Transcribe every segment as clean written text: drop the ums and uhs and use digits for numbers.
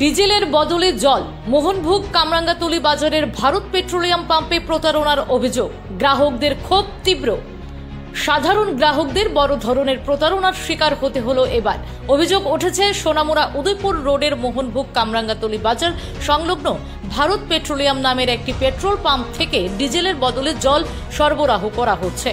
ডিজেলের বদলে জল। মোহনভোগ কামরাঙ্গাতলী বাজারের ভারত পেট্রোলিয়াম পাম্পে প্রতারণার অভিযোগ। গ্রাহকদের ক্ষোভ তীব্র। সাধারণ গ্রাহকদের বড় ধরনের প্রতারণার শিকার হতে হলো এবার। অভিযোগ উঠেছে সোনামুড়া উদয়পুর রোডের মোহনভোগ কামরাঙ্গাতলী বাজার সংলগ্ন ভারত পেট্রোলিয়াম নামের একটি পেট্রোল পাম্প থেকে ডিজেলের বদলে জল সরবরাহ করা হচ্ছে।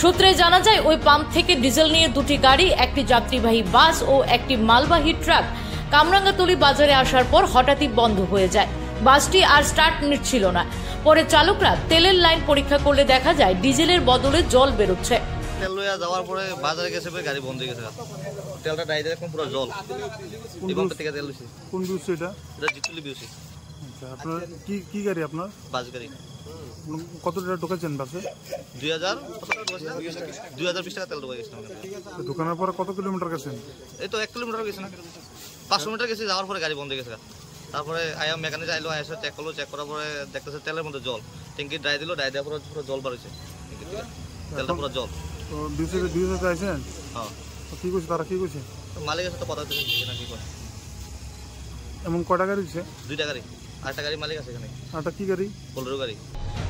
সূত্রে জানা যায়, ওই পাম্প থেকে ডিজেল নিয়ে দুটি গাড়ি, একটি যাত্রীবাহী বাস ও একটি মালবাহী ট্রাক কামরাঙ্গাতলী বাজারে আসার পর হঠাৎই বন্ধ হয়ে যায়। বাসটি আর স্টার্ট নিচ্ছিল না। পরে চালকরা তেলের লাইন পরীক্ষা করলে দেখা যায় ডিজেলের বদলে জল বেরোচ্ছে। তেল লইয়া যাওয়ার পরে বাজারে গেছে, গাড়ি বন্ধ হয়ে গেছে। তেলটা ডাইরেক্ট এখন পুরো জল। এই পাম্প থেকে তেল লইছে। কোন বিউসি এটা? এটা জিতুলি বিউসি। আচ্ছা, আপনার কি গাড়ি? আপনার বাস গাড়ি। কত টাকা ঢোকাচ্ছেন বাসে? 2020 টাকা তেল ঢোকা গেছে। ঢোকানোর পরে কত কিলোমিটার গেছেন? এই তো 1 কিলোমিটার গেছে না, 500 মিটার গেছে। যাওয়ার পরে গাড়ি বন্ধ হয়ে গেছে। তারপরে আয়া মেকানিক আইলো, এসে চেক করলো। চেক করার পরে দেখতেছে তেলের মধ্যে জল। ট্যাঙ্কি ড্রাই দিল, ড্রাই দেওয়ার পরে পুরো জল বাড়ছে। তেলটা পুরো জল। তো বিউসিতে আইছেন? হ্যাঁ। কি করছে তারা? কি করছে? মালিকের সাথে কথা হচ্ছে না, কি করে। এমন কয়টা গাড়ি দিচ্ছে? 2টা গাড়ি। আরেকটা গাড়ি মালিক আছে এখানে। আরেকটা কি গাড়ি? বোলেরো গাড়ি।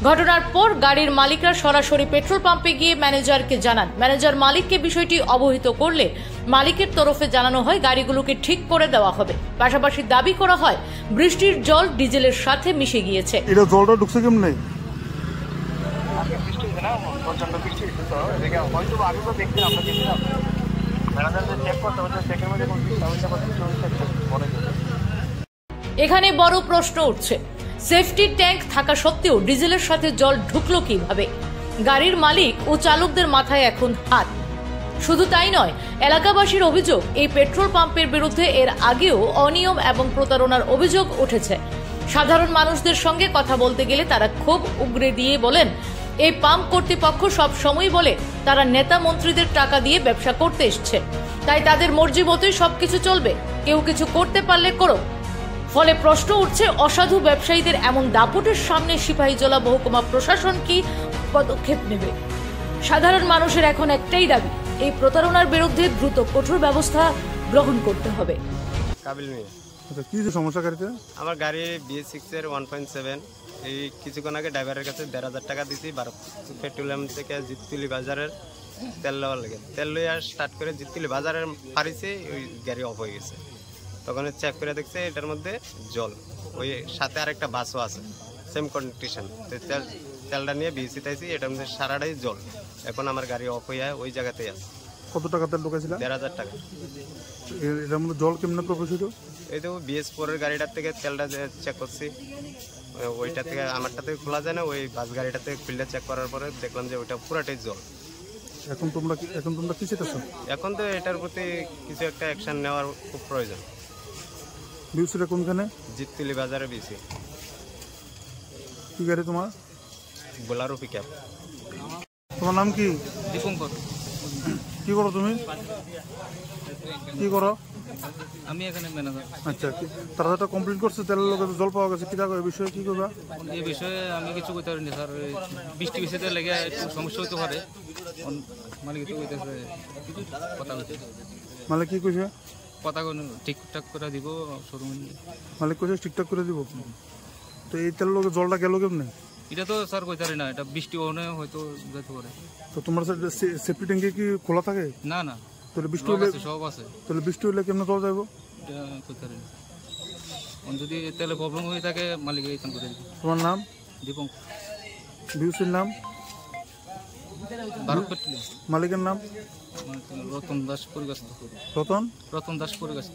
ঘটনার পর গাড়ির মালিকরা সরাসরি পেট্রোল পাম্পে গিয়ে ম্যানেজারকে জানান। ম্যানেজার মালিককে বিষয়টি অবহিত করলে মালিকের তরফে জানানো হয় গাড়িগুলোকে ঠিক করে দেওয়া হবে। পাশাপাশি দাবি করা হয় বৃষ্টির জল ডিজেলের সাথে মিশে গিয়েছে। এটা জলটা ঢুকছে কেমনে? এখানে বড় প্রশ্ন উঠছে, সেফটি ট্যাঙ্ক থাকা সত্ত্বেও ডিজেলের সাথে জল ঢুকলো কিভাবে? গাড়ির মালিক ও চালকদের মাথায় এখন হাত। শুধু তাই নয়, এলাকাবাসীর অভিযোগ, এই পেট্রোল পাম্পের বিরুদ্ধে এর আগেও অনিয়ম এবং প্রতারণার অভিযোগ উঠেছে। সাধারণ মানুষদের সঙ্গে কথা বলতে গেলে তারা ক্ষোভ উগরে দিয়ে বলেন, এই পাম্প কর্তৃপক্ষ সব সময় বলে তারা নেতা মন্ত্রীদের টাকা দিয়ে ব্যবসা করতে এসছে, তাই তাদের মর্জি মতোই সবকিছু চলবে, কেউ কিছু করতে পারলে করো। ফলে প্রশ্ন উঠছে, অসাধু ব্যবসায়ীদের এমন দাপটের সামনে সিপাহীজলা মহকুমা প্রশাসন কি পদক্ষেপ নেবে? সাধারণ মানুষের এখন একটাই দাবি, এই প্রতারণার বিরুদ্ধে দ্রুত কঠোর ব্যবস্থা গ্রহণ করতে হবে। কাবিল মিয়া। আচ্ছা, কি সমস্যা গাড়িতে? আমার গাড়ি BS6 এর 1.7। এই কিছুক্ষণ আগে ড্রাইভারের কাছে 1,500 টাকা দিয়েছি ভারত পেট্রোলিয়াম থেকে জিতুলি বাজারের তেল নেওয়ার লাগে। তেল লইয়া স্টার্ট করে জিতুলি বাজারের ফারিছে, ওই গাড়ি অফ হয়ে গেছে। তখন চেক করে দেখছে এটার মধ্যে জল। ওই সাথে আরেকটা বাসও আছে, সেম কন্ডিশন। তেলটা নিয়ে BSC-তে আইছি, এটার মধ্যে সারাটাই জল। এখন আমার গাড়ি অফ হয়ে ওই জায়গাতেই আছে। কত টাকা তেল ঢোকাইছিল? 1,500 টাকা। এটার মধ্যে জল কেমনে প্রবেশিত? এই তো BS4 এর গাড়িটার থেকে তেলটা চেক করছি, ওইটা থেকে আমারটা থেকে খোলা যায় না। ওই বাস গাড়িটা থেকে ফিল্টার চেক করার পরে দেখলাম যে ওইটা পুরাটাই জল। এখন তোমরা কি চাইতেছো? এখন তো এটার প্রতি কিছু একটা অ্যাকশন নেওয়ার খুব প্রয়োজন। বিউসিটা কোনখানে? জিতুলি বাজারে বিসি। কি গাড়ি তোমার? বোলারো পিকআপ। তোমার নাম কি? দীপঙ্কর। কি করো তুমি? কি করো? আমি এখানে ম্যানেজার। আচ্ছা, তারা যেটা কমপ্লেন করছে তেলের লোকে জল পাওয়া গেছে, কি দেখো এই বিষয়ে কি করবা? এই বিষয়ে আমি কিছু কইতে পারিনি স্যার। বৃষ্টি বেশিতে লেগে একটু সমস্যা হতে পারে। মালিক তো কইতেছে কথা হচ্ছে। মালিক কি কইছে? কথা ঠিকঠাক করে দিব শোরুমে। মালিক কইছে ঠিকঠাক করে দিব। তো এই তেলের লোকে জলটা গেল কেমনে? এটা তো স্যার কইতে পারি না, এটা বৃষ্টি হলে হয়তো যেতে পারে। তো তোমার সেফটি ট্যাঙ্কি কি খোলা থাকে? না না, তাহলে বৃষ্টি হলে সব আছে। তাহলে বৃষ্টি হলে কেমনে জল যাইব? এটা কইতে পারি না। যদি তেলে প্রবলেম হয়ে থাকে মালিক এইখান করে দিবে। তোমার নাম? দীপঙ্কর। বিউসির নাম? ভারত পেট্রোলিয়াম। মালিকের নাম? রতন দাস পরিবেশ। রতন দাস পরিবেশ।